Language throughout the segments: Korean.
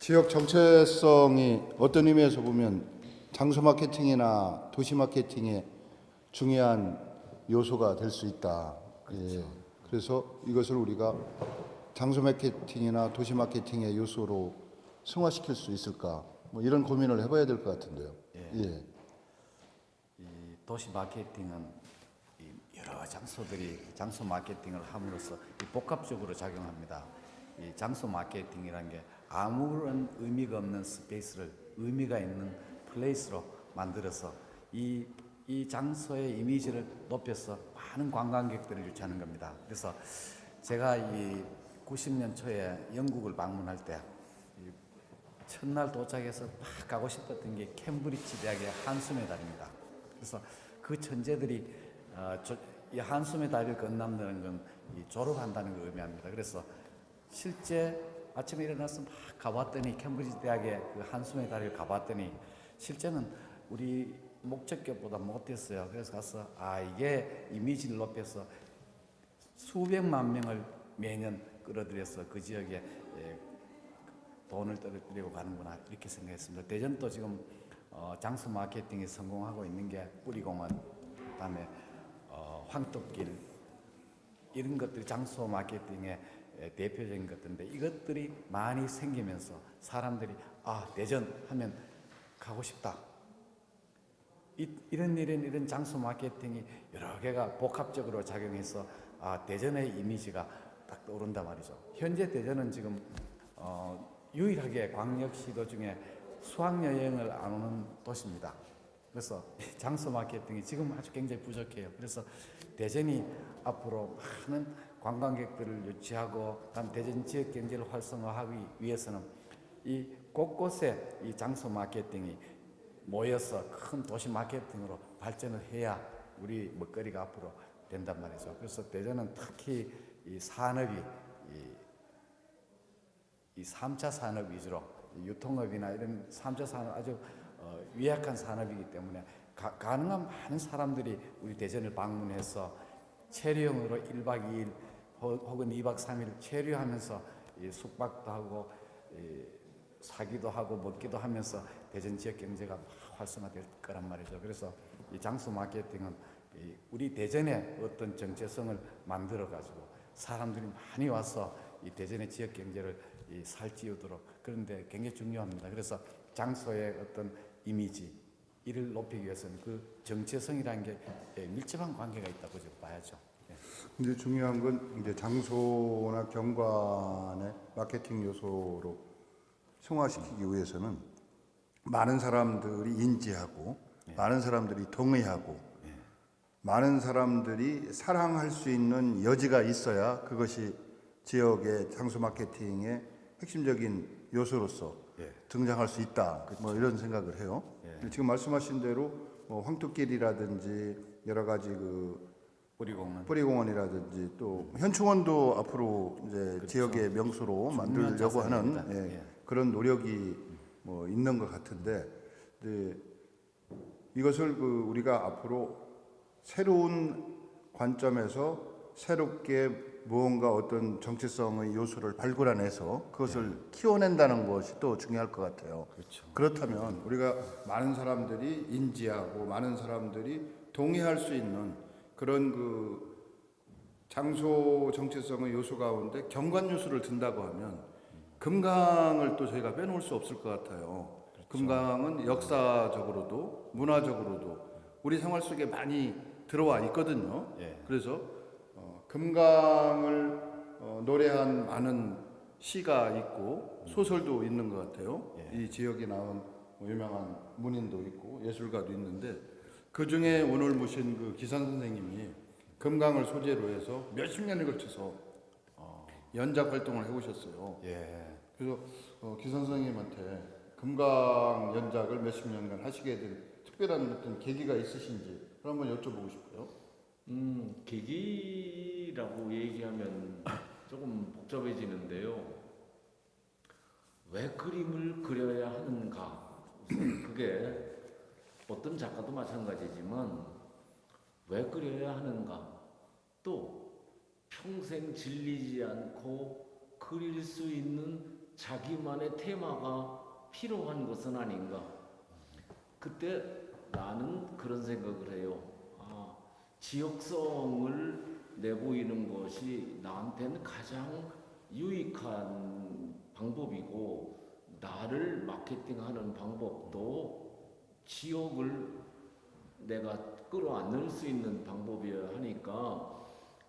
지역 정체성이 어떤 의미에서 보면 장소 마케팅이나 도시 마케팅의 중요한 요소가 될 수 있다. 예. 그래서 이것을 우리가 장소 마케팅이나 도시 마케팅의 요소로 승화시킬 수 있을까? 뭐 이런 고민을 해봐야 될 것 같은데요. 예. 이 도시 마케팅은 여러 장소들이 장소 마케팅을 함으로써 복합적으로 작용합니다. 이 장소 마케팅이라는 게 아무런 의미가 없는 스페이스를 의미가 있는 플레이스로 만들어서 이 장소의 이미지를 높여서 많은 관광객들을 유치하는 겁니다. 그래서 제가 이 90년 초에 영국을 방문할 때 첫날 도착해서 막 가고 싶었던 게 캠브리지 대학의 한숨의 달입니다. 그래서 그 천재들이 이 한숨의 달을 건넌다는 건 졸업한다는 걸 의미합니다. 그래서 실제 아침에 일어나서 막 가봤더니 캠브리지 대학의 그 한숨의 달을 가봤더니 실제는 우리 목적격보다 못했어요. 그래서 가서 이게 이미지를 높여서 수백만 명을 매년 끌어들여서 그 지역에 돈을 떨어뜨리고 가는구나 이렇게 생각했습니다. 대전도 지금 장소 마케팅에 성공하고 있는 게 뿌리공원, 그다음에 황토길 이런 것들이 장소 마케팅의 대표적인 것들인데 이것들이 많이 생기면서 사람들이 대전 하면 가고 싶다. 이런 장소 마케팅이 여러 개가 복합적으로 작용해서 대전의 이미지가 딱 떠오른단 말이죠. 현재 대전은 지금 유일하게 광역시도 중에 수학여행을 안 오는 도시입니다. 그래서 장소 마케팅이 지금 아주 굉장히 부족해요. 그래서 대전이 앞으로 많은 관광객들을 유치하고 다음 대전 지역 경제를 활성화하기 위해서는 이 곳곳에 이 장소 마케팅이 모여서 큰 도시 마케팅으로 발전을 해야 우리 먹거리가 앞으로 된단 말이죠. 그래서 대전은 특히 이 산업이 이 3차 산업 위주로 유통업이나 이런 3차 산업 아주 위약한 산업이기 때문에 가능한 많은 사람들이 우리 대전을 방문해서 체류형으로 1박 2일 혹은 2박 3일 체류하면서 숙박도 하고 사기도 하고 먹기도 하면서 대전 지역 경제가 활성화될 거란 말이죠. 그래서 이 장소 마케팅은 우리 대전의 어떤 정체성을 만들어 가지고 사람들이 많이 와서 이 대전의 지역 경제를 살찌우도록 그런데 굉장히 중요합니다. 그래서 장소의 어떤 이미지 이를 높이기 위해서는 그 정체성이라는 게 밀접한 관계가 있다고 봐야죠. 근데 중요한 건 이제 장소나 경관의 마케팅 요소로 승화시키기 위해서는 많은 사람들이 인지하고 많은 사람들이 동의하고 많은 사람들이 사랑할 수 있는 여지가 있어야 그것이 지역의 장소 마케팅의 핵심적인 요소로서 등장할 수 있다. 뭐 이런 생각을 해요. 지금 말씀하신 대로 뭐 황토길이라든지 여러 가지 그 뿌리공원이라든지 또 현충원도 앞으로 이제 그렇죠. 지역의 명소로 만들려고 하는 그런 노력이 뭐 있는 것 같은데 이것을 우리가 앞으로 새로운 관점에서 새롭게 무언가 어떤 정체성의 요소를 발굴해내서 그것을 키워낸다는 것이 또 중요할 것 같아요. 그렇죠. 그렇다면 우리가 많은 사람들이 인지하고 많은 사람들이 동의할 수 있는 그런 그 장소 정체성의 요소 가운데 경관 요소를 든다고 하면 금강을 또 저희가 빼놓을 수 없을 것 같아요. 그렇죠. 금강은 역사적으로도 문화적으로도 우리 생활 속에 많이 들어와 있거든요. 그래서 금강을 노래한 많은 시가 있고 소설도 있는 것 같아요. 이 지역에 나온 유명한 문인도 있고 예술가도 있는데 그 중에 오늘 모신 그 기산 선생님이 금강을 소재로 해서 몇십 년에 걸쳐서 연작 활동을 해오셨어요. 그래서 기산 선생님한테 금강 연작을 몇십 년간 하시게 된 특별한 어떤 계기가 있으신지 한번 여쭤보고 싶어요. 계기라고 얘기하면 조금 복잡해지는데요. 왜 그림을 그려야 하는가? 우선 그게 어떤 작가도 마찬가지지만 왜 그려야 하는가? 또 평생 질리지 않고 그릴 수 있는 자기만의 테마가 필요한 것은 아닌가. 그때 나는 그런 생각을 해요. 지역성을 내보이는 것이 나한테는 가장 유익한 방법이고, 나를 마케팅하는 방법도 지역을 내가 끌어안을 수 있는 방법이어야 하니까,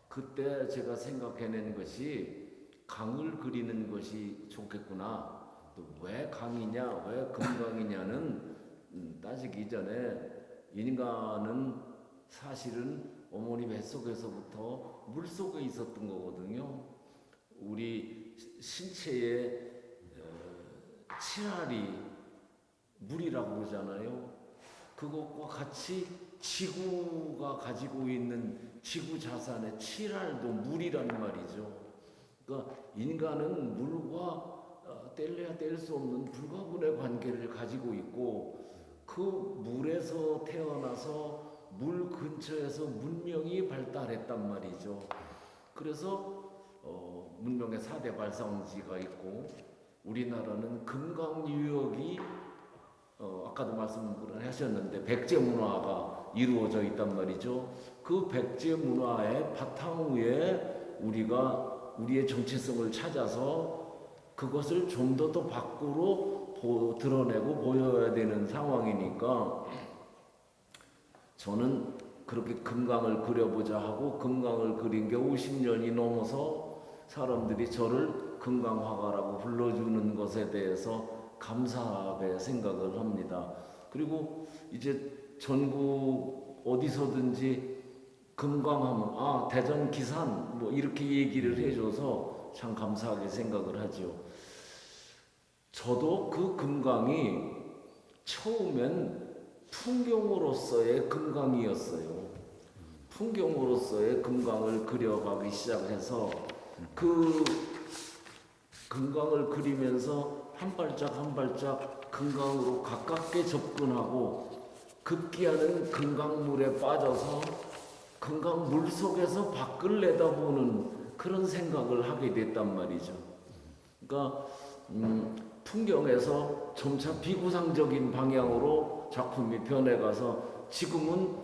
그때 제가 생각해낸 것이 강을 그리는 것이 좋겠구나. 또 왜 강이냐, 왜 금강이냐는 따지기 전에, 인간은 사실은 어머니 뱃속에서부터 물속에 있었던 거거든요. 우리 신체의 칠할이 물이라고 그러잖아요. 그것과 같이 지구가 가지고 있는 지구 자산의 칠할도 물이란 말이죠. 그러니까 인간은 물과 뗄래야 뗄 수 없는 불가분의 관계를 가지고 있고, 그 물에서 태어나서 물 근처에서 문명이 발달했단 말이죠. 그래서 문명의 4대 발상지가 있고, 우리나라는 금강유역이 아까도 말씀을 하셨는데 백제 문화가 이루어져 있단 말이죠. 그 백제 문화의 바탕 위에 우리가 우리의 정체성을 찾아서 그것을 좀 더 밖으로 드러내고 보여야 되는 상황이니까, 저는 그렇게 금강을 그려보자 하고 금강을 그린 게 50년이 넘어서 사람들이 저를 금강화가라고 불러주는 것에 대해서 감사하게 생각을 합니다. 그리고 이제 전국 어디서든지 금강하면 대전 기산 뭐 이렇게 얘기를 해줘서 참 감사하게 생각을 하죠. 저도 그 금강이 처음엔 풍경으로서의 금강이었어요. 풍경으로서의 금강을 그려가기 시작해서 그 금강을 그리면서 한 발짝 한 발짝 금강으로 가깝게 접근하고, 급기야는 금강물에 빠져서 금강 물 속에서 밖을 내다보는 그런 생각을 하게 됐단 말이죠. 그러니까 풍경에서 점차 비구상적인 방향으로 작품이 변해가서 지금은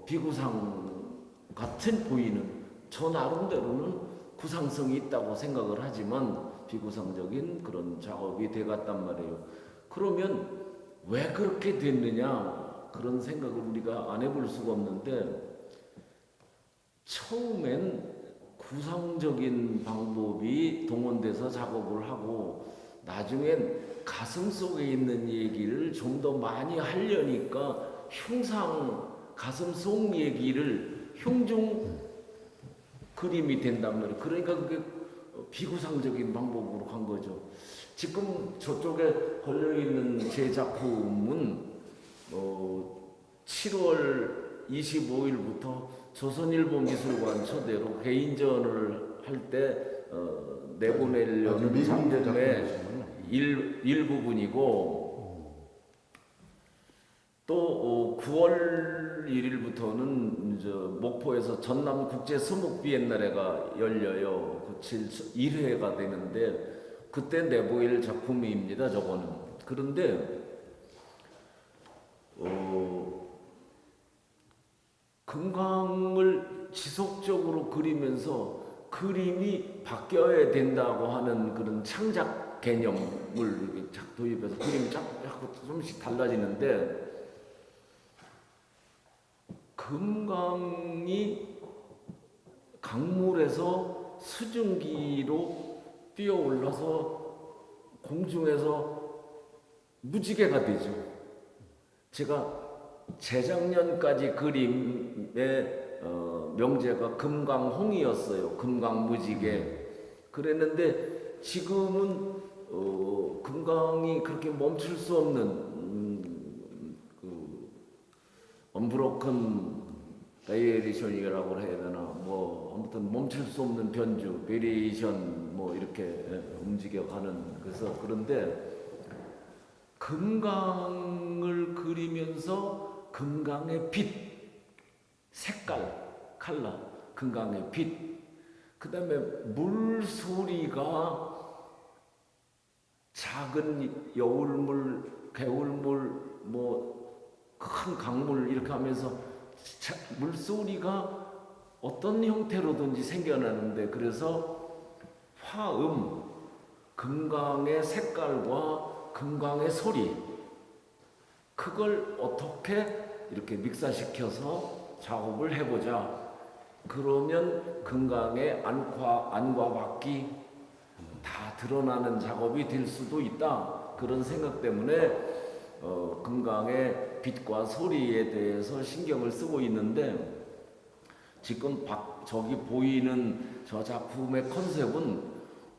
비구상 같은 보이는, 저 나름대로는 구상성이 있다고 생각을 하지만 비구상적인 그런 작업이 돼갔단 말이에요. 그러면 왜 그렇게 됐느냐, 그런 생각을 우리가 안 해볼 수가 없는데, 처음엔 구상적인 방법이 동원돼서 작업을 하고, 나중엔 가슴 속에 있는 얘기를 좀 더 많이 하려니까 가슴 속 얘기를 흉중 그림이 된단 말이에요. 그러니까 그게 비구상적인 방법으로 간 거죠. 지금 저쪽에 걸려있는 제 작품은 7월 25일부터 조선일보 미술관 초대로 개인전을 할 때 내보내려는 작품의 일부분이고, 또 9월 1일부터는 목포에서 전남 국제 서목 비엔날레가 열려요. 그 1회가 되는데 그때 내보일 작품입니다. 저거는. 그런데 금강을 지속적으로 그리면서 그림이 바뀌어야 된다고 하는 그런 창작 개념을 도입해서 그림이 자꾸 조금씩 달라지는데, 금강이 강물에서 수증기로 뛰어올라서 공중에서 무지개가 되죠. 제가 재작년까지 그림의 명제가 금강홍이었어요. 금강무지개. 그랬는데 지금은 금강이 그렇게 멈출 수 없는 언브로큰 베리에이션이라고 해야 되나, 뭐 아무튼 멈출 수 없는 변주, 베리에이션 뭐 이렇게 움직여가는. 그래서 그런데 금강을 그리면서 금강의 빛, 색깔, 컬러, 금강의 빛, 그 다음에 물소리가 작은 여울물, 개울물, 뭐 큰 강물 이렇게 하면서 물소리가 어떤 형태로든지 생겨나는데, 그래서 화음, 금강의 색깔과 금강의 소리, 그걸 어떻게 이렇게 믹사시켜서 작업을 해보자. 그러면 금강의 안과 밖이 다 드러나는 작업이 될 수도 있다. 그런 생각 때문에 금강의 빛과 소리에 대해서 신경을 쓰고 있는데, 지금 저기 보이는 저 작품의 컨셉은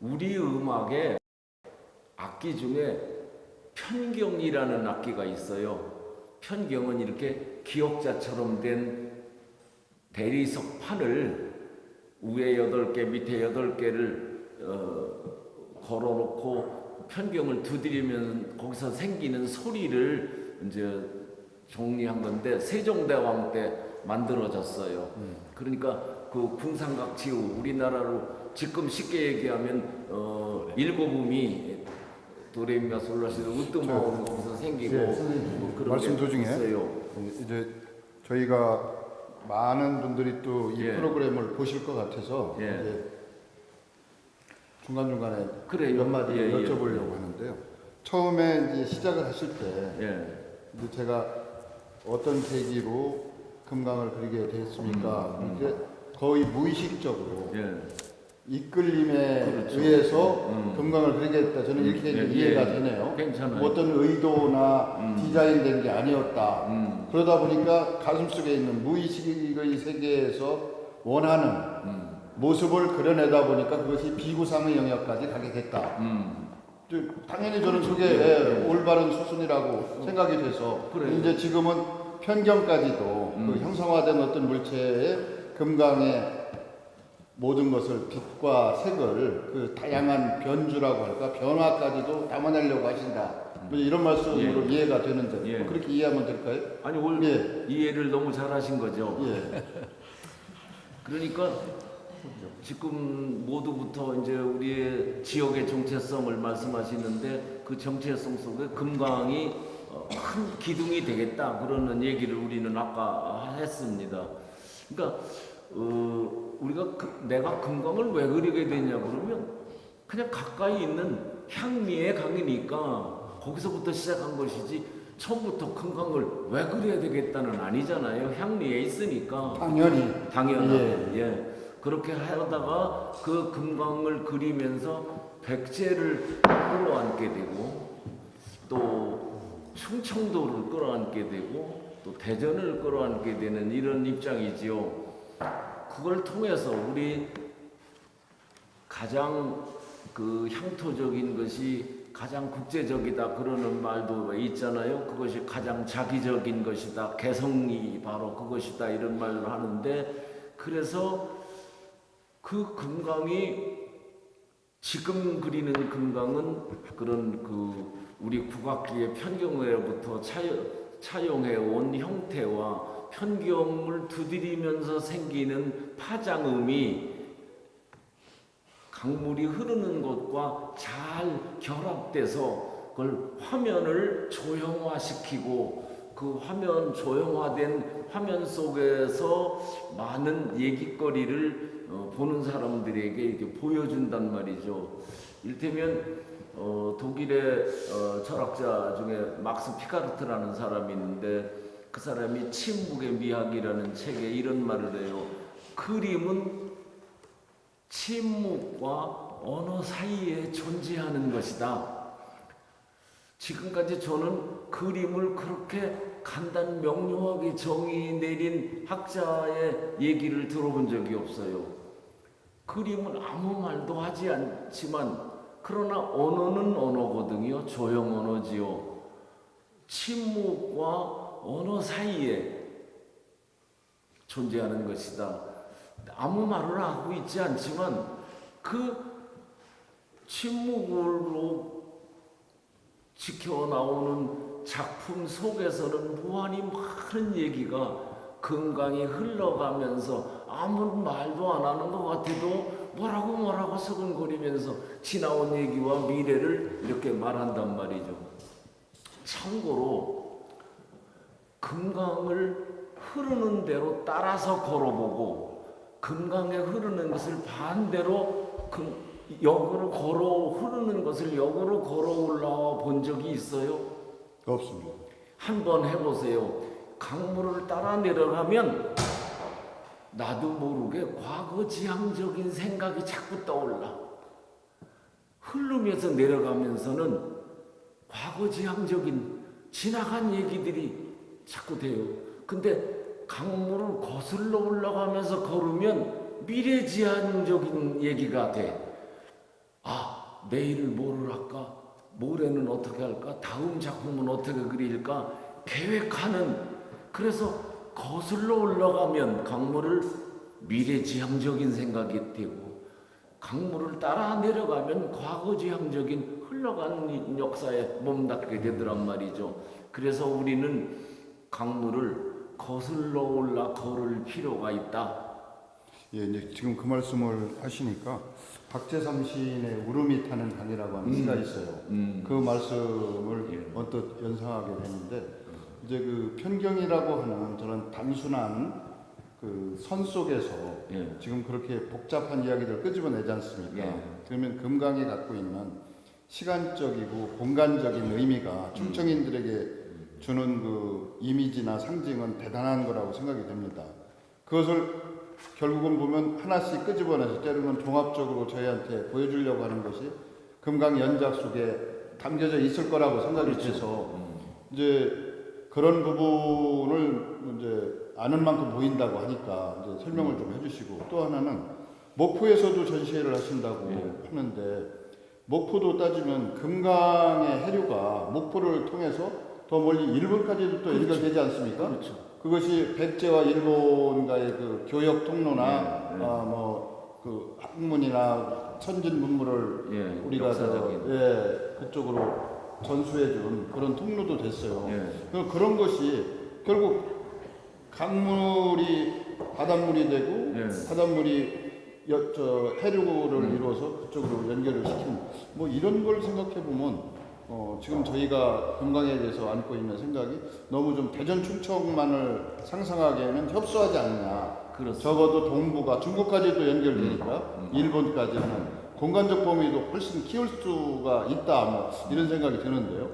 우리 음악의 악기 중에 편경이라는 악기가 있어요. 편경은 이렇게 기역자처럼 된 대리석 판을 위에 8개, 밑에 8개를 걸어놓고 편경을 두드리면 거기서 생기는 소리를 이제 정리한 건데, 세종대왕 때 만들어졌어요. 그러니까 그 궁상각지우, 우리나라로 지금 쉽게 얘기하면 일곱음이 도레미파솔라시도 으뜸하고 거기서 생기고, 예, 선생님, 뭐 그런 말씀 게 도중에 있어요. 이제 저희가 많은 분들이 또 이 예. 프로그램을 보실 것 같아서 예. 이제 중간중간에 그래요. 몇 마디 예, 예. 여쭤보려고 하는데요. 처음에 이제 시작을 하실 때 예. 이제 제가 어떤 계기로 금강을 그리게 됐습니까? 이제 거의 무의식적으로 예. 이끌림에 그렇죠. 의해서 금강을 그리겠다. 저는 이렇게 이제 예, 이해가 예. 되네요. 괜찮아요. 뭐 어떤 의도나 디자인된 게 아니었다. 그러다 보니까 가슴속에 있는 무의식의 세계에서 원하는 모습을 그려내다 보니까 그것이 비구상의 영역까지 가게 됐다. 당연히 저는 그게 올바른 수순이라고 생각이 돼서 그래요. 이제 지금은 편경까지도 그 형성화된 어떤 물체의 금강의 모든 것을 빛과 색을 그 다양한 변주라고 할까 변화까지도 담아내려고 하신다. 뭐 이런 말씀으로 이해가 되는데 예. 뭐 그렇게 이해하면 될까요? 아니 오늘 예. 이해를 너무 잘하신 거죠. 예. 그러니까 지금 모두부터 이제 우리의 지역의 정체성을 말씀하시는데, 그 정체성 속에 금강이 큰 기둥이 되겠다, 그러는 얘기를 우리는 아까 했습니다. 그러니까 우리가 내가 금강을 왜 그리게 되냐 그러면, 그냥 가까이 있는 향미의 강이니까 거기서부터 시작한 것이지, 처음부터 금강을 왜 그려야 되겠다는 아니잖아요. 향리에 있으니까. 당연하게. 예. 그렇게 하다가 그 금강을 그리면서 백제를 끌어안게 되고, 또 충청도를 끌어안게 되고, 또 대전을 끌어안게 되는 이런 입장이지요. 그걸 통해서 우리 가장 그 향토적인 것이 가장 국제적이다 그러는 말도 있잖아요. 그것이 가장 자기적인 것이다, 개성이 바로 그것이다, 이런 말을 하는데, 그래서 그 금강이, 지금 그리는 금강은 그런 그 우리 국악기의 편경으로부터 차용해온 형태와 편경을 두드리면서 생기는 파장음이 강물이 흐르는 곳과 잘 결합돼서 그걸 화면을 조형화시키고, 그 화면 조형화된 화면 속에서 많은 얘기거리를 보는 사람들에게 이렇게 보여준단 말이죠. 이를테면 독일의 철학자 중에 막스 피카르트라는 사람이 있는데, 그 사람이 침묵의 미학이라는 책에 이런 말을 해요. 그림은 침묵과 언어 사이에 존재하는 것이다. 지금까지 저는 그림을 그렇게 간단 명료하게 정의 내린 학자의 얘기를 들어본 적이 없어요. 그림은 아무 말도 하지 않지만, 그러나 언어는 언어거든요. 조형 언어지요. 침묵과 언어 사이에 존재하는 것이다. 아무 말을 하고 있지 않지만 그 침묵으로 지켜 나오는 작품 속에서는 무한히 많은 얘기가 금강이 흘러가면서 아무 말도 안 하는 것 같아도 뭐라고 서근거리면서 지나온 얘기와 미래를 이렇게 말한단 말이죠. 참고로 금강을 흐르는 대로 따라서 걸어보고 금강에 흐르는 것을 반대로 역으로 흐르는 것을 역으로 걸어 올라와 본 적이 있어요? 없습니다. 한번 해보세요. 강물을 따라 내려가면 나도 모르게 과거 지향적인 생각이 자꾸 떠올라. 흐르면서 내려가면서는 과거 지향적인 지나간 얘기들이 자꾸 돼요. 근데 강물을 거슬러 올라가면서 걸으면 미래지향적인 얘기가 돼. 아, 내일을 뭐를 할까? 모레는 어떻게 할까? 다음 작품은 어떻게 그릴까? 계획하는. 그래서 거슬러 올라가면 강물을 미래지향적인 생각이 되고, 강물을 따라 내려가면 과거지향적인 흘러가는 역사에 몸담게 되더란 말이죠. 그래서 우리는 강물을 거슬러 올라 걸을 필요가 있다. 예, 이제 지금 그 말씀을 하시니까 박재삼 시인의 울음이 타는 강이라고 하는 시가 있어요. 그 말씀을 언뜻 연상하게 되는데, 이제 그 편경이라고 하는 저런 단순한 그 선 속에서 지금 그렇게 복잡한 이야기를 끄집어내지 않습니까? 그러면 금강이 갖고 있는 시간적이고 공간적인 의미가 충청인들에게 주는 그 이미지나 상징은 대단한 거라고 생각이 됩니다. 그것을 결국은 보면 하나씩 끄집어내서 때로는 종합적으로 저희한테 보여주려고 하는 것이 금강 연작 속에 담겨져 있을 거라고 생각이 돼서 이제 그런 부분을 이제 아는 만큼 보인다고 하니까 이제 설명을 좀 해주시고, 또 하나는 목포에서도 전시회를 하신다고 하는데, 목포도 따지면 금강의 해류가 목포를 통해서 더 멀리 일본까지도 또 연결되지 않습니까? 그렇죠. 그것이 백제와 일본과의 그 교역 통로나 그 학문이나 천진 문물을 우리가 그쪽으로 전수해준 그런 통로도 됐어요. 그런 것이 결국 강물이 바닷물이 되고 바닷물이 해류를 이루어서 그쪽으로 연결을 시키는 뭐 이런 걸 생각해 보면 지금 저희가 금강에 대해서 안고 있는 생각이 너무 좀 대전 충청만을 상상하기에는 협소하지 않냐. 그렇습니다. 적어도 동부가 중국까지도 연결되니까 일본까지 하는 공간적 범위도 훨씬 키울 수가 있다. 뭐 이런 생각이 드는데요.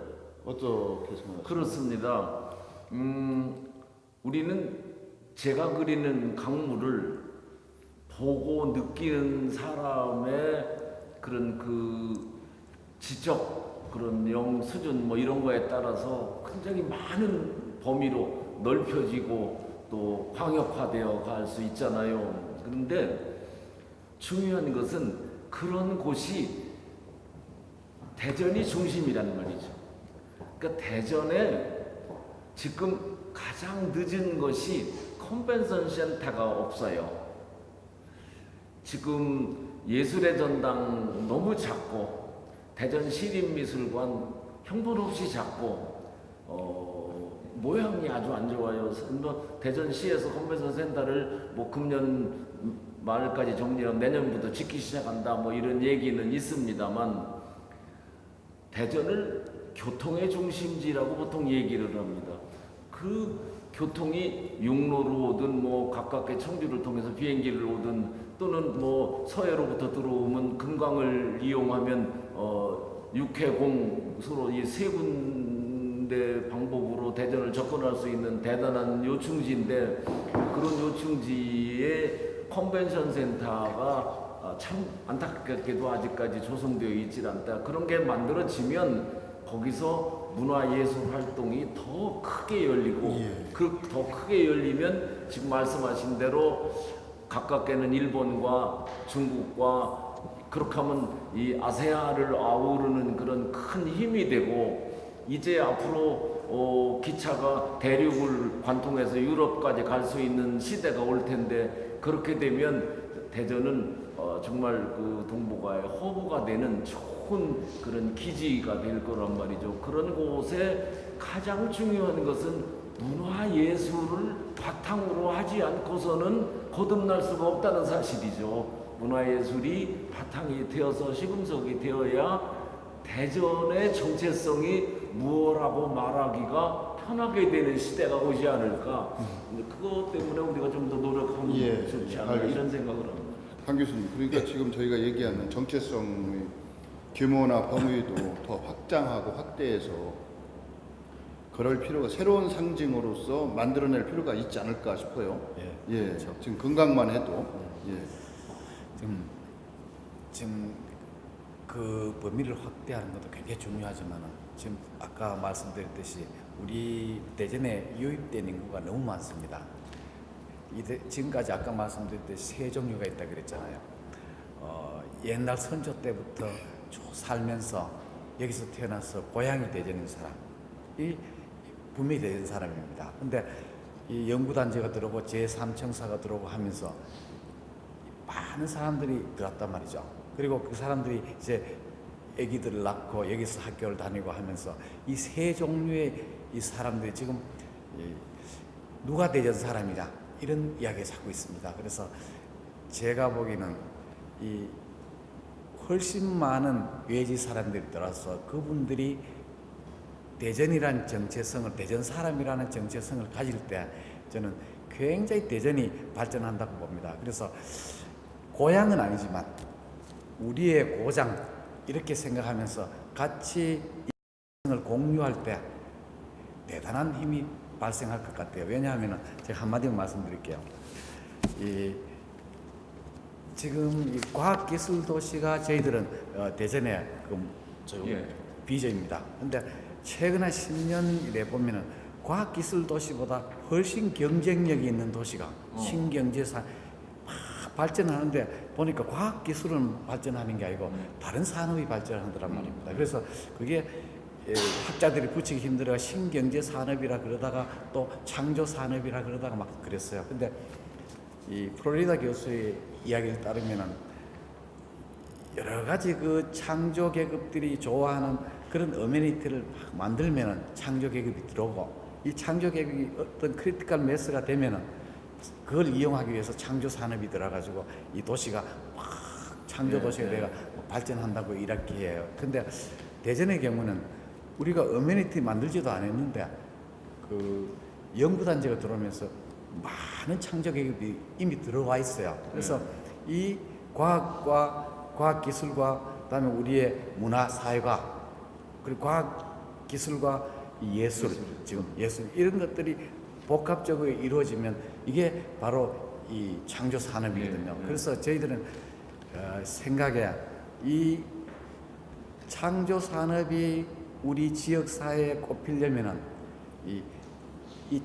어떻게 생각하세요? 그렇습니다. 우리는 제가 그리는 강물을 보고 느끼는 사람의 그런 그 지적, 그런 영 수준 뭐 이런 거에 따라서 굉장히 많은 범위로 넓혀지고 또 광역화되어 갈 수 있잖아요. 그런데 중요한 것은 그런 곳이 대전이 중심이라는 말이죠. 그러니까 대전에 지금 가장 늦은 것이 컨벤션 센터가 없어요. 지금 예술의 전당 너무 작고, 대전 시립미술관 형편없이 작고, 모양이 아주 안 좋아요. 대전시에서 컨벤션 센터를 뭐 금년 말까지 정리하면 내년부터 짓기 시작한다 뭐 이런 얘기는 있습니다만, 대전을 교통의 중심지라고 보통 얘기를 합니다. 그 교통이 육로로 오든 뭐 가깝게 청주를 통해서 비행기를 오든 또는 뭐 서해로부터 들어오면 금강을 이용하면 육해공수로 이 세 군데 방법으로 대전을 접근할 수 있는 대단한 요충지인데, 그런 요충지에 컨벤션 센터가 참 안타깝게도 아직까지 조성되어 있질 않다. 그런 게 만들어지면 거기서 문화예술 활동이 더 크게 열리고, 더 크게 열리면 지금 말씀하신 대로 가깝게는 일본과 중국과 그렇게 하면 이 아세아를 아우르는 그런 큰 힘이 되고, 이제 앞으로 기차가 대륙을 관통해서 유럽까지 갈 수 있는 시대가 올 텐데, 그렇게 되면 대전은 정말 그 동북아의 허브가 되는 좋은 그런 기지가 될 거란 말이죠. 그런 곳에 가장 중요한 것은 문화 예술을 바탕으로 하지 않고서는 거듭날 수가 없다는 사실이죠. 문화 예술이 바탕이 되어서 시금석이 되어야 대전의 정체성이 무엇라고 말하기가 편하게 되는 시대가 오지 않을까. 그것 때문에 우리가 좀 더 노력하면 예, 좋지 않나 알겠습니다. 이런 생각을 합니다. 한 교수님, 그러니까 지금 저희가 얘기하는 정체성의 규모나 범위도 더 확장하고 확대해서 그럴 필요가, 새로운 상징으로서 만들어낼 필요가 있지 않을까 싶어요. 예, 그렇죠. 지금 건강만 해도 예. 지금 그 범위를 확대하는 것도 굉장히 중요하지만은 지금 아까 말씀드렸듯이 우리 대전에 유입된 인구가 너무 많습니다. 지금까지 아까 말씀드렸듯이 세 종류가 있다 그랬잖아요. 옛날 선조 때부터 쭉 살면서 여기서 태어나서 고향이 대전인 사람이 분명히 대전 사람입니다. 근데 이 연구단지가 들어오고 제3청사가 들어오고 하면서 많은 사람들이 들어왔단 말이죠. 그리고 그 사람들이 이제 아기들을 낳고 여기서 학교를 다니고 하면서 이 세 종류의 이 사람들이 지금 누가 대전 사람이냐 이런 이야기가 자꾸 있습니다. 그래서 제가 보기에는 이 훨씬 많은 외지 사람들이 들어와서 그분들이 대전이라는 정체성을, 대전 사람이라는 정체성을 가질 때 저는 굉장히 대전이 발전한다고 봅니다. 그래서 고향은 아니지만 우리의 고장 이렇게 생각하면서 같이 을 공유할 때 대단한 힘이 발생할 것 같아요. 왜냐하면 제가 한마디만 말씀드릴게요. 지금 이 과학기술 도시가 저희들은 대전의 예. 비전입니다. 근데 최근 한 10년 이래 보면은 과학기술 도시보다 훨씬 경쟁력이 있는 도시가 신경제사 막 발전하는데 보니까 과학기술은 발전하는 게 아니고 다른 산업이 발전하더란 말입니다. 그래서 그게 학자들이 붙이기 힘들어 신경제 산업이라 그러다가 또 창조 산업이라 그러다가 막 그랬어요. 근데 이 플로리다 교수의 이야기를 따르면은 여러 가지 그 창조 계급들이 좋아하는 그런 어메니티를 막 만들면은 창조 계급이 들어오고 이 창조 계급이 어떤 크리티컬 매스가 되면은 그걸 이용하기 위해서 창조 산업이 들어가지고 이 도시가 막 창조 도시가 돼가 발전한다고 이렇게 해요. 근데 대전의 경우는 우리가 어메니티 만들지도 않았는데 그 연구단지가 들어오면서 많은 창조 계급이 이미 들어와 있어요. 그래서 이 과학과 과학기술과 그다음에 우리의 문화 사회가 그리고 과학기술과 예술 지금 예술 이런 것들이 복합적으로 이루어지면 이게 바로 이 창조 산업이거든요. 그래서 저희들은 생각에 이 창조 산업이 우리 지역 사회에 꼽히려면은 이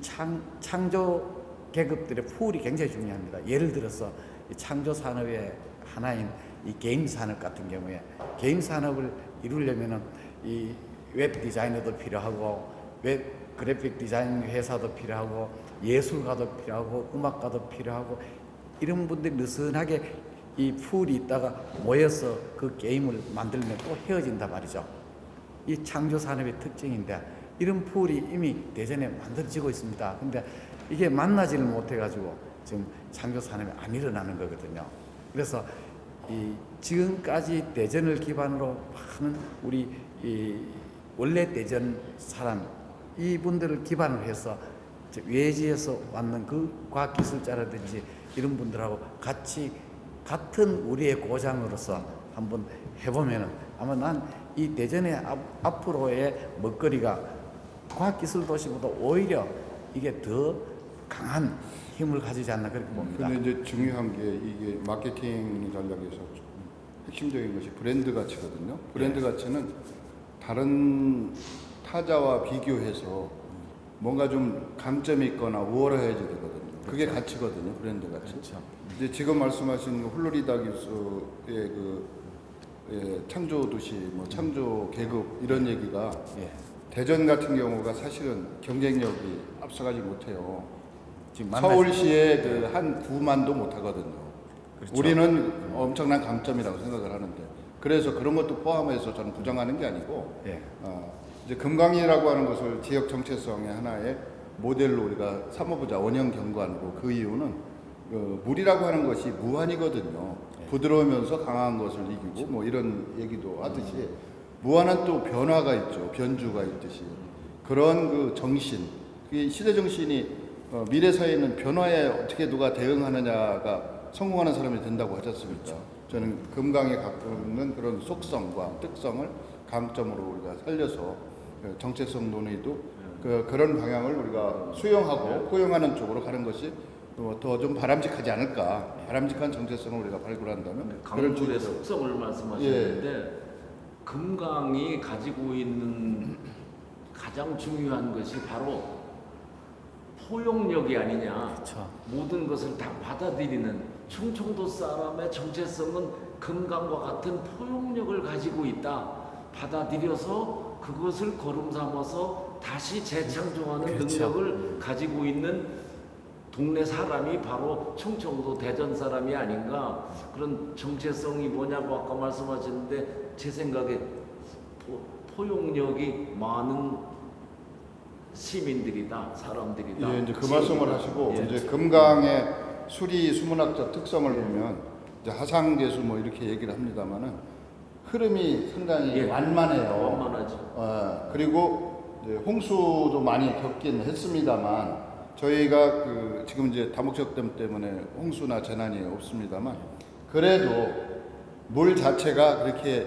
창조 계급들의 풀이 굉장히 중요합니다. 예를 들어서 이 창조 산업의 하나인 이 게임 산업 같은 경우에 게임 산업을 이루려면은 이 웹 디자이너도 필요하고 웹 그래픽 디자인 회사도 필요하고 예술가도 필요하고 음악가도 필요하고 이런 분들이 느슨하게 이 풀이 있다가 모여서 그 게임을 만들면 또 헤어진단 말이죠. 이 창조 산업의 특징인데 이런 풀이 이미 대전에 만들어지고 있습니다. 근데 이게 만나지를 못해가지고 지금 창조 산업이 안 일어나는 거거든요. 그래서 이 지금까지 대전을 기반으로 많은 우리 이 원래 대전 사람 이분들을 기반으로 해서 외지에서 왔는 그 과학기술자라든지 이런 분들하고 같이 같은 우리의 고장으로서 한번 해보면은 아마 난 이 대전의 앞으로의 먹거리가 과학기술 도시보다 오히려 이게 더 강한 힘을 가지지 않나 그렇게 봅니다. 근데 이제 중요한 게 이게 마케팅 전략에서 핵심적인 것이 브랜드 가치거든요. 브랜드 가치는 다른 타자와 비교해서 뭔가 좀 강점이 있거나 우월해야지 되거든요. 그게 가치거든요. 브랜드 가치. 그렇죠. 이제 지금 말씀하신 플로리다 교수의 창조 도시, 뭐 창조 계급 이런 얘기가 대전 같은 경우가 사실은 경쟁력이 앞서가지 못해요. 지금 서울시의 그 한 구만도 못하거든요. 그렇죠. 우리는 엄청난 강점이라고 생각을 하는데 그래서 그런 것도 포함해서 저는 부정하는 게 아니고 이제 금강이라고 하는 것을 지역 정체성의 하나의 모델로 우리가 삼어보자 원형 경관으로. 그 이유는 물이라고 하는 것이 무한이거든요. 부드러우면서 강한 것을 이기고 뭐 이런 얘기도 하듯이 무한한 또 변화가 있죠. 변주가 있듯이 그런 그 정신, 그 시대 정신이 미래 사회는 변화에 어떻게 누가 대응하느냐가 성공하는 사람이 된다고 하지 않습니까? 저는 금강이 갖고 있는 그런 속성과 특성을 강점으로 우리가 살려서 정체성 논의도 그런 방향을 우리가 수용하고 포용하는 쪽으로 가는 것이 더 좀 바람직하지 않을까. 바람직한 정체성을 우리가 발굴한다면 그런 강물의 쪽에서. 속성을 말씀하셨는데 금강이 가지고 있는 가장 중요한 것이 바로 포용력이 아니냐. 그렇죠. 모든 것을 다 받아들이는 충청도 사람의 정체성은 금강과 같은 포용력을 가지고 있다. 받아들여서 그것을 거름 삼아서 다시 재창조하는 그렇죠. 능력을 가지고 있는 동네 사람이 바로 충청도 대전 사람이 아닌가. 그런 정체성이 뭐냐고 아까 말씀하셨는데 제 생각에 포용력이 많은 시민들이다, 사람들이다. 예, 이제 그 말씀을 하시고 예. 이제 금강의 수리 수문학적 특성을 보면 이제 하상재수 뭐 이렇게 얘기를 합니다만은 흐름이 상당히 예. 완만해요. 완만하죠. 그리고 이제 홍수도 많이 겪긴 했습니다만 저희가 그 지금 이제 다목적댐 때문에 홍수나 재난이 없습니다만 그래도 물 자체가 그렇게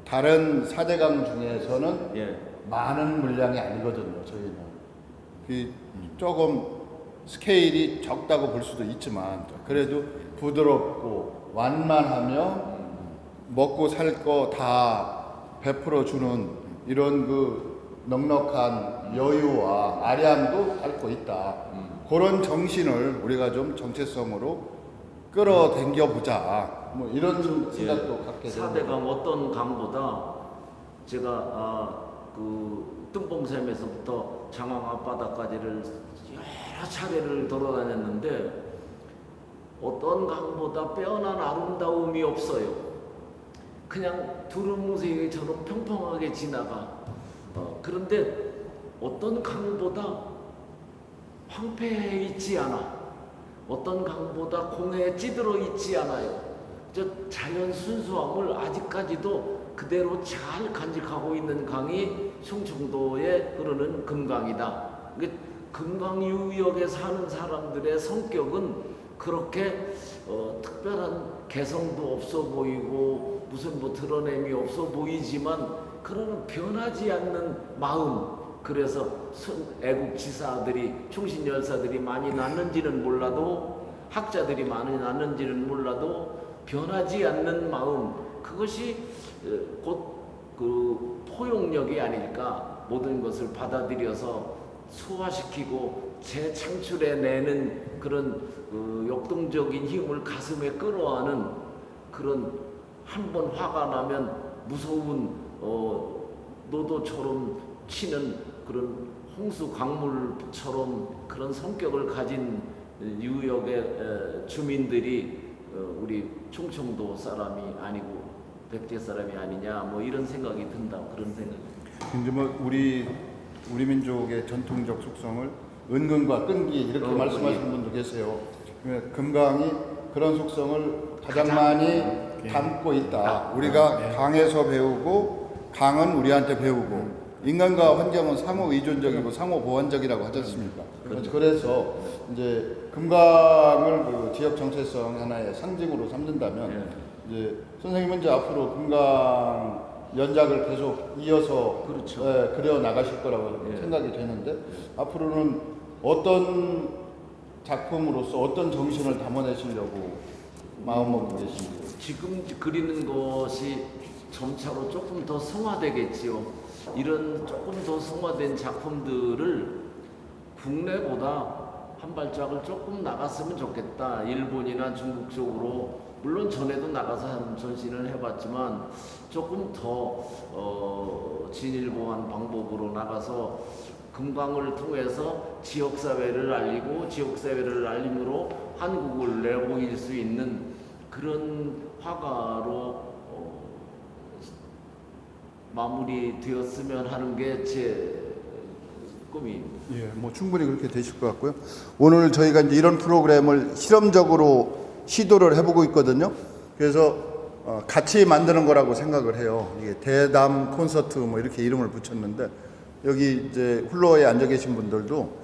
다른 4대강 중에서는 예. 많은 물량이 아니거든요. 저희는 그 조금 스케일이 적다고 볼 수도 있지만 그래도 부드럽고 완만하며 먹고 살 거 다 베풀어 주는 이런 그 넉넉한 여유와 아량도 갖고 있다. 그런 정신을 우리가 좀 정체성으로 끌어당겨 보자. 뭐 이런 생각도 갖게 됩니다. 4대강 어떤 강보다 제가 그 뜸봉샘에서부터 장항 앞바다까지를 여러 차례를 돌아다녔는데 어떤 강보다 빼어난 아름다움이 없어요. 그냥 두루뭉술처럼 평평하게 지나가. 그런데 어떤 강보다 황폐해 있지 않아. 어떤 강보다 공해에 찌들어 있지 않아요. 저 자연 순수함을 아직까지도 그대로 잘 간직하고 있는 강이 충청도에 흐르는 금강이다. 금강유역에 사는 사람들의 성격은 그렇게 특별한 개성도 없어 보이고 무슨 뭐 드러냄이 없어 보이지만 그러나 변하지 않는 마음. 그래서 애국지사들이 충신열사들이 많이 났는지는 몰라도 학자들이 많이 났는지는 몰라도 변하지 않는 마음, 그것이 곧 그 포용력이 아닐까. 모든 것을 받아들여서 소화시키고 재창출해내는 그런 역동적인 힘을 가슴에 끌어안는 그런, 한 번 화가 나면 무서운 노도처럼 치는 그런 홍수 강물처럼 그런 성격을 가진 유역의 주민들이 우리 충청도 사람이 아니고 백제 사람이 아니냐, 뭐 이런 생각이 든다. 그런 생각이. 이제 뭐 우리 민족의 전통적 속성을 은근과 끈기 이렇게 말씀하시는 분도 계세요. 금강이 그런 속성을 가장 많이 담고 있다. 우리가 강에서 배우고 강은 우리한테 배우고 인간과 환경은 상호 의존적이고 상호 보완적이라고 하지 않습니까? 그래서 이제 금강을 그 지역 정체성 하나의 상징으로 삼는다면 이제 선생님은 이제 앞으로 금강 연작을 계속 이어서 그렇죠. 그려 나가실 거라고 생각이 되는데 앞으로는 어떤 작품으로서 어떤 정신을 담아내시려고 마음먹고 계신지요? 지금 그리는 것이 점차로 조금 더 성화되겠지요. 이런 조금 더 성화된 작품들을 국내보다 한 발짝을 조금 나갔으면 좋겠다. 일본이나 중국 쪽으로, 물론 전에도 나가서 전시를 해봤지만 조금 더 진일보한 방법으로 나가서 금강을 통해서 지역사회를 알리고 지역사회를 알림으로 한국을 내보일 수 있는 그런 화가로 마무리되었으면 하는 게 제 꿈입니다. 예, 뭐 충분히 그렇게 되실 것 같고요. 오늘 저희가 이제 이런 프로그램을 실험적으로 시도를 해보고 있거든요. 그래서 같이 만드는 거라고 생각을 해요. 이게 대담 콘서트 뭐 이렇게 이름을 붙였는데 여기 이제 훌로에 앉아 계신 분들도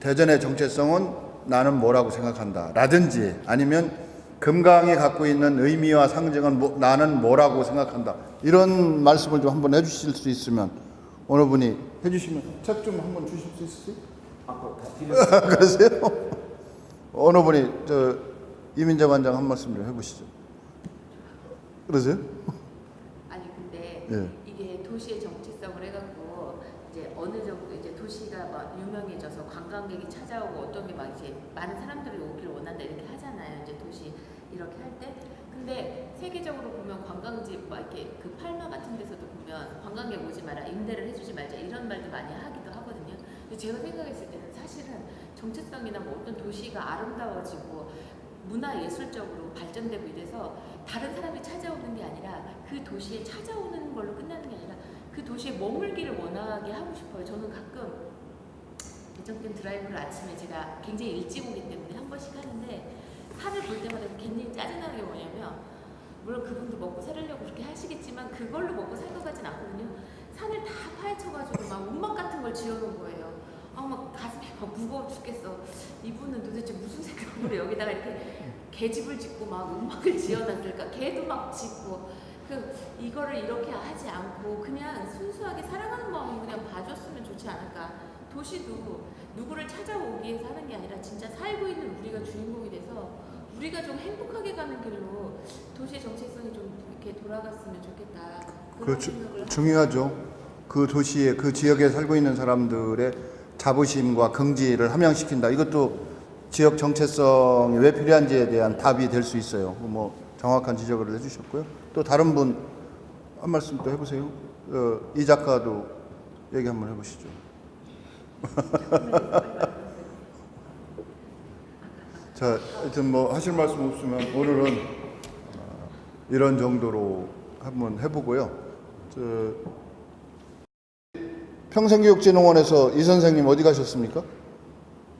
대전의 정체성은 나는 뭐라고 생각한다 라든지 아니면 금강이 갖고 있는 의미와 상징은 나는 뭐라고 생각한다 이런 말씀을 좀 한번 해주실 수 있으면 어느 분이 해주시면 책 좀 한번 주실 수 있으세요? 아까 다 드렸어요. 그러세요? 어느 분이 이민재 관장 한 말씀 좀 해보시죠. 그러세요? 아니 근데 예. 이게 도시의 정체성을 해갖고 이제 어느 정도 이제 도시가 막 유명해져서 관광객이 찾아오고 어떤 게 막 이제 많은 사람들이 오기를 원한다 이렇게 하잖아요. 이제 도시 이렇게 할 때. 근데 세계적으로 보면 관광지 막 이렇게 그 팔마 같은 데서도 보면 관광객 오지 마라, 임대를 해주지 말자 이런 말도 많이 하기도 하거든요. 근데 제가 생각했을 때는 사실은 정체성이나 뭐 어떤 도시가 아름다워지고 문화 예술적으로 발전되고 이래서 다른 사람이 찾아오는 게 아니라 그 도시에 찾아오는 걸로 끝나는 게 아니라 그 도시에 머물기를 원하게 하고 싶어요. 저는 가끔 예정된 드라이브를 아침에 제가 굉장히 일찍 오기 때문에 한 번씩 하는데 산을 볼 때마다 굉장히 짜증나는 게 뭐냐면 물론 그분도 먹고 살려고 그렇게 하시겠지만 그걸로 먹고 살 것 같진 않거든요. 산을 다 파헤쳐가지고 막 운막 같은 걸 지어놓은 거예요. 막 가슴이 막 무거워 죽겠어. 이분은 도대체 무슨 생각으로 여기다가 이렇게 개집을 짓고 막 운막을 지어놨을까? 개도 막 짓고 이거를 이렇게 하지 않고 그냥 순수하게 사랑하는 마음으로 그냥 봐줬으면 좋지 않을까? 도시도 누구를 찾아오기 위해서 하는 게 아니라 진짜 살고 있는 우리가 주인공이 돼서 우리가 좀 행복하게 가는 길로 도시의 정체성이 좀 이렇게 돌아갔으면 좋겠다. 그렇죠. 중요하죠. 그 도시에 그 지역에 살고 있는 사람들의 자부심과 긍지를 함양시킨다. 이것도 지역 정체성이 왜 필요한지에 대한 답이 될 수 있어요. 뭐 정확한 지적을 해주셨고요. 또 다른 분 한 말씀 또 해보세요. 이 작가도 얘기 한번 해보시죠. 자, 하여튼 뭐 하실 말씀 없으면 오늘은 이런 정도로 한번 해보고요. 평생교육진흥원에서 이 선생님 어디 가셨습니까?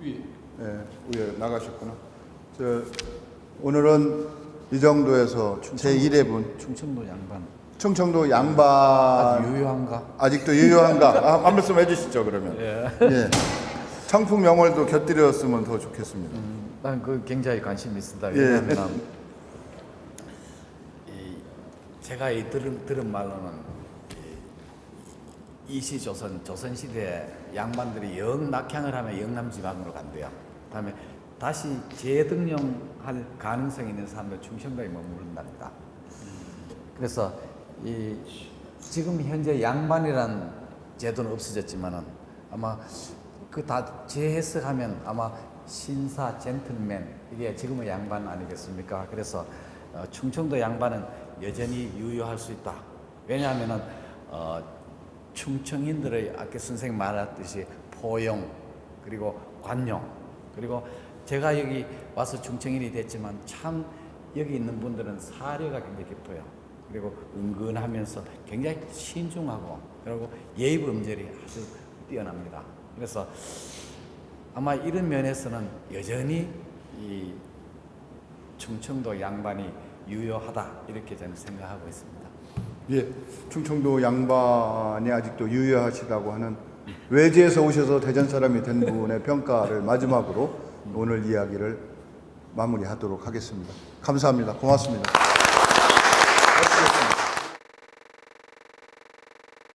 위에. 네, 위에 나가셨구나. 오늘은 이 정도에서 제1회 분 충청도 양반 충청도 양반 아주 유효한가? 아직도 유효한가? 한 말씀 해주시죠 그러면. 예. 예. 창풍 명월도 곁들였으면 더 좋겠습니다. 난 그 굉장히 관심이 있습니다. 예. 왜냐하면 제가 들은 말로는 이시조선 조선시대 양반들이 낙향을 하면 영남지방으로 간대요. 그다음에 다시 재등용할 가능성이 있는 사람들 충청도에 머무른답니다. 그래서 지금 현재 양반이란 제도는 없어졌지만은 아마 그 다 재해석하면 아마 신사 젠틀맨 이게 지금의 양반 아니겠습니까? 그래서 충청도 양반은 여전히 유효할 수 있다. 왜냐하면은 충청인들의 아까 선생님 말했듯이 포용 그리고 관용 그리고 제가 여기 와서 충청인이 됐지만 참 여기 있는 분들은 사려가 굉장히 깊어요. 그리고 은근하면서 굉장히 신중하고 그리고 예의 범절이 아주 뛰어납니다. 그래서 아마 이런 면에서는 여전히 이 충청도 양반이 유효하다 이렇게 저는 생각하고 있습니다. 예, 충청도 양반이 아직도 유효하시다고 하는 외지에서 오셔서 대전 사람이 된 분의 평가를 마지막으로 오늘 이야기를 마무리하도록 하겠습니다. 감사합니다. 고맙습니다.